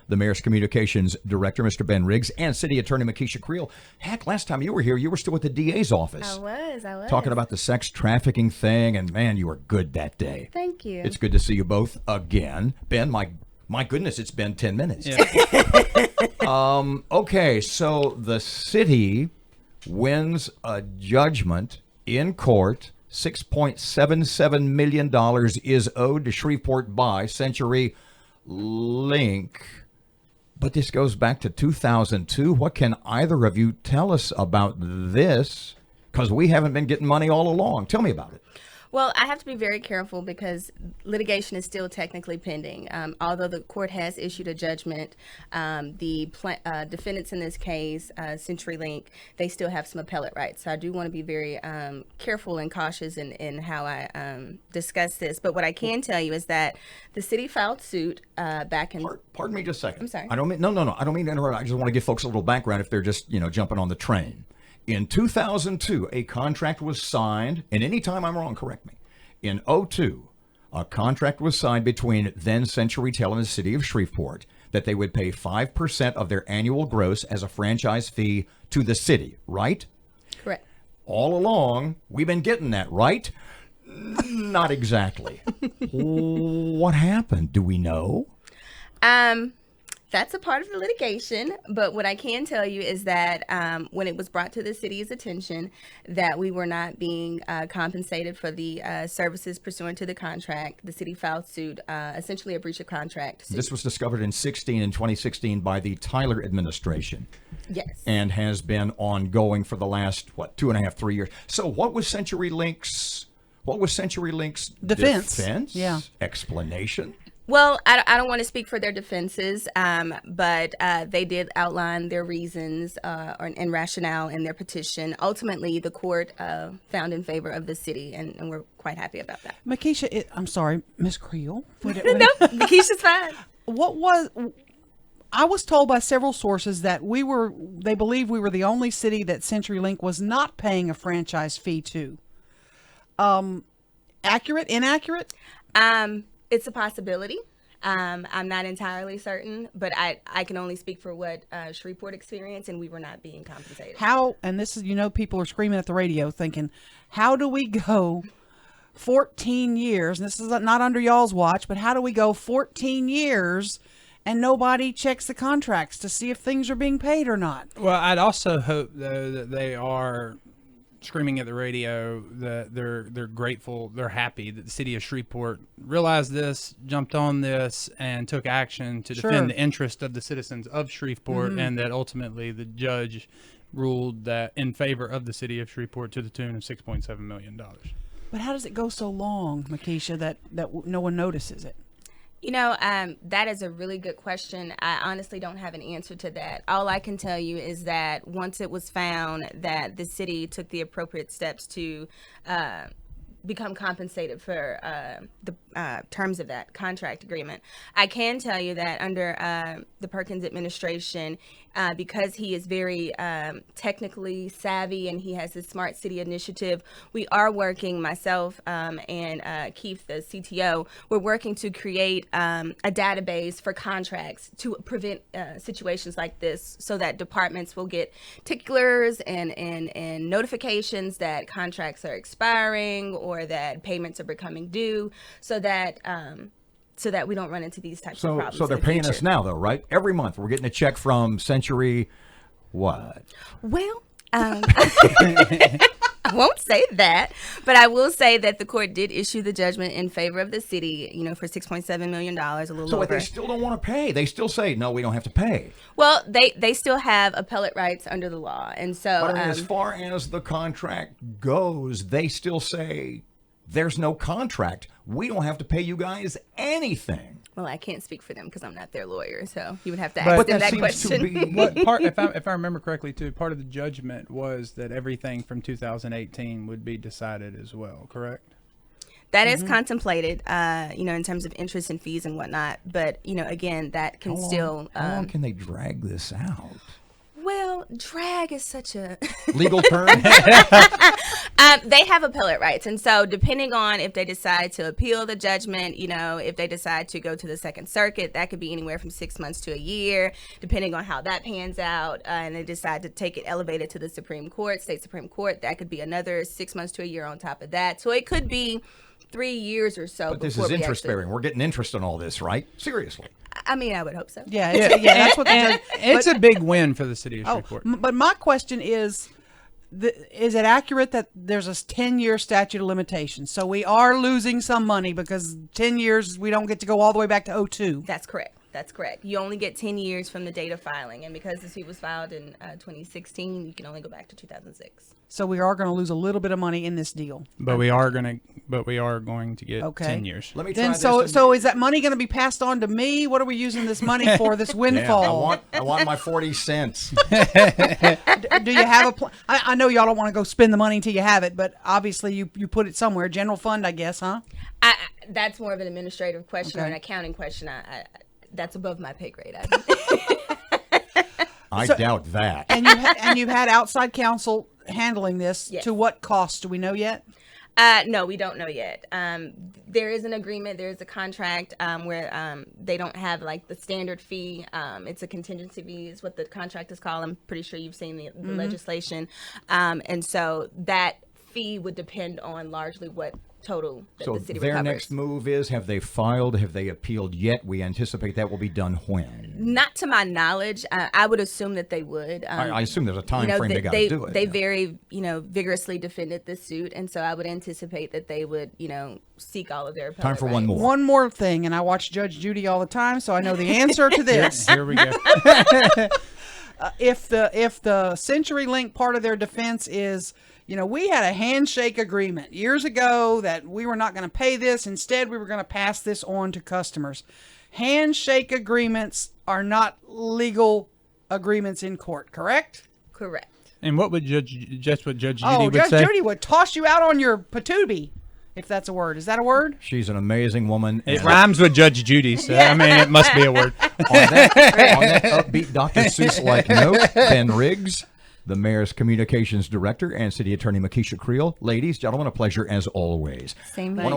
the mayor's communications director, Mr. Ben Riggs, and city attorney Mekisha Creal. Heck, last time you were here, you were still at the DA's office. I was. Talking about the sex trafficking thing, and man, you were good that day. Thank you. It's good to see you both again. Ben, my goodness, it's been 10 minutes. Yeah. Okay, so the city wins a judgment in court. $6.77 million is owed to Shreveport by CenturyLink. But this goes back to 2002. What can either of you tell us about this? Because we haven't been getting money all along. Tell me about it. Well, I have to be very careful because litigation is still technically pending. Although the court has issued a judgment, the defendants in this case, CenturyLink, they still have some appellate rights. So I do want to be very careful and cautious in how I discuss this. But what I can tell you is that the city filed suit back in... Pardon me just a second. I'm sorry. I don't mean to interrupt. I just want to give folks a little background if they're just, jumping on the train. In 2002, a contract was signed, and anytime I'm wrong, correct me. In 2002, a contract was signed between then CenturyTel and the city of Shreveport that they would pay 5% of their annual gross as a franchise fee to the city, right? Correct. All along, we've been getting that, right? Not exactly. What happened? Do we know? That's a part of the litigation, but what I can tell you is that when it was brought to the city's attention that we were not being compensated for the services pursuant to the contract, the city filed suit, essentially a breach of contract suit. This was discovered in 2016 by the Tyler administration. Yes. And has been ongoing for the last, 2.5, 3 years. So what was CenturyLink's defense? Yeah. Explanation? Well, I don't want to speak for their defenses, but they did outline their reasons and rationale in their petition. Ultimately, the court found in favor of the city, and we're quite happy about that. Mekisha, I'm sorry, Miss Creal. No, Mekisha's fine. I was told by several sources that they believe we were the only city that CenturyLink was not paying a franchise fee to. Accurate, inaccurate? It's a possibility. I'm not entirely certain, but I can only speak for what Shreveport experienced, and we were not being compensated. How, and this is, people are screaming at the radio thinking, how do we go 14 years, and this is not under y'all's watch, but how do we go 14 years and nobody checks the contracts to see if things are being paid or not? Well, I'd also hope, though, that they are screaming at the radio that they're grateful, they're happy that the city of Shreveport realized this, jumped on this, and took action to defend the interest of the citizens of Shreveport, and that ultimately the judge ruled that in favor of the city of Shreveport to the tune of $6.7 million. But how does it go so long, Mekisha, that no one notices it? That is a really good question. I honestly don't have an answer to that. All I can tell you is that once it was found that the city took the appropriate steps to become compensated for the terms of that contract agreement, I can tell you that under the Perkins administration, because he is very technically savvy and he has the Smart City Initiative, we are working, myself and Keith, the CTO, we're working to create a database for contracts to prevent situations like this so that departments will get ticklers and notifications that contracts are expiring or that payments are becoming due so that we don't run into these types of problems. So they're paying us now, though, right? Every month we're getting a check from Century. What? Well, I won't say that, but I will say that the court did issue the judgment in favor of the city, for $6.7 million, a little so over. So they still don't want to pay. They still say, no, we don't have to pay. Well, they still have appellate rights under the law. And so but as far as the contract goes, they still say there's no contract. We don't have to pay you guys anything. Well, I can't speak for them because I'm not their lawyer, so you would have to ask them that question. If I remember correctly, too, part of the judgment was that everything from 2018 would be decided as well, correct? That is contemplated, in terms of interest and fees and whatnot. But, again, that can How long can they drag this out? Well, drag is such a Legal term? they have appellate rights, and so depending on if they decide to appeal the judgment, if they decide to go to the Second Circuit, that could be anywhere from 6 months to a year, depending on how that pans out. And they decide to take it elevated to the Supreme Court, state Supreme Court, that could be another 6 months to a year on top of that. So it could be 3 years or so. But this is interest bearing. We're getting interest on all this, right? Seriously. I mean, I would hope so. Yeah, that's what the judge. It's a big win for the city of Shreveport. But my question is it accurate that there's a 10-year statute of limitations? So we are losing some money because 10 years we don't get to go all the way back to 2002. That's correct. That's correct. You only get 10 years from the date of filing, and because the suit was filed in 2016, you can only go back to 2006. So we are going to lose a little bit of money in this deal. But we are going to get 10 years. Let me try Then this. so is that money going to be passed on to me? What are we using this money for? This windfall? I want my 40 cents. Do you have a plan? I know y'all don't want to go spend the money until you have it, but obviously you put it somewhere. General fund, I guess, huh? That's more of an administrative question or an accounting question. That's above my pay grade. I doubt that. And you've had outside counsel handling this. Yes. To what cost? Do we know yet? No, we don't know yet. There is an agreement. There is a contract where they don't have like the standard fee. It's a contingency fee is what the contract is called. I'm pretty sure you've seen the legislation. And so that fee would depend on largely what total that the city their recovers. next move is, have they filed? Have they appealed yet? We anticipate that will be done when? Not to my knowledge. I would assume that they would. I assume there's a time frame they got to do it. They very, vigorously defended this suit, and so I would anticipate that they would, seek all of their appellate Time for one rights. more. One more thing, and I watch Judge Judy all the time, so I know the answer to this. Here we go. If the CenturyLink part of their defense is, we had a handshake agreement years ago that we were not going to pay this. Instead, we were going to pass this on to customers. Handshake agreements are not legal agreements in court, correct? Correct. And what would Judge Judy Judge would say? Judy would toss you out on your patootie, if that's a word. Is that a word? She's an amazing woman. It rhymes with Judge Judy, so I mean, it must be a word. on that upbeat Dr. Seuss-like note, Ben Riggs, the Mayor's Communications Director, and City Attorney Mekisha Creal. Ladies, gentlemen, a pleasure as always. Same here.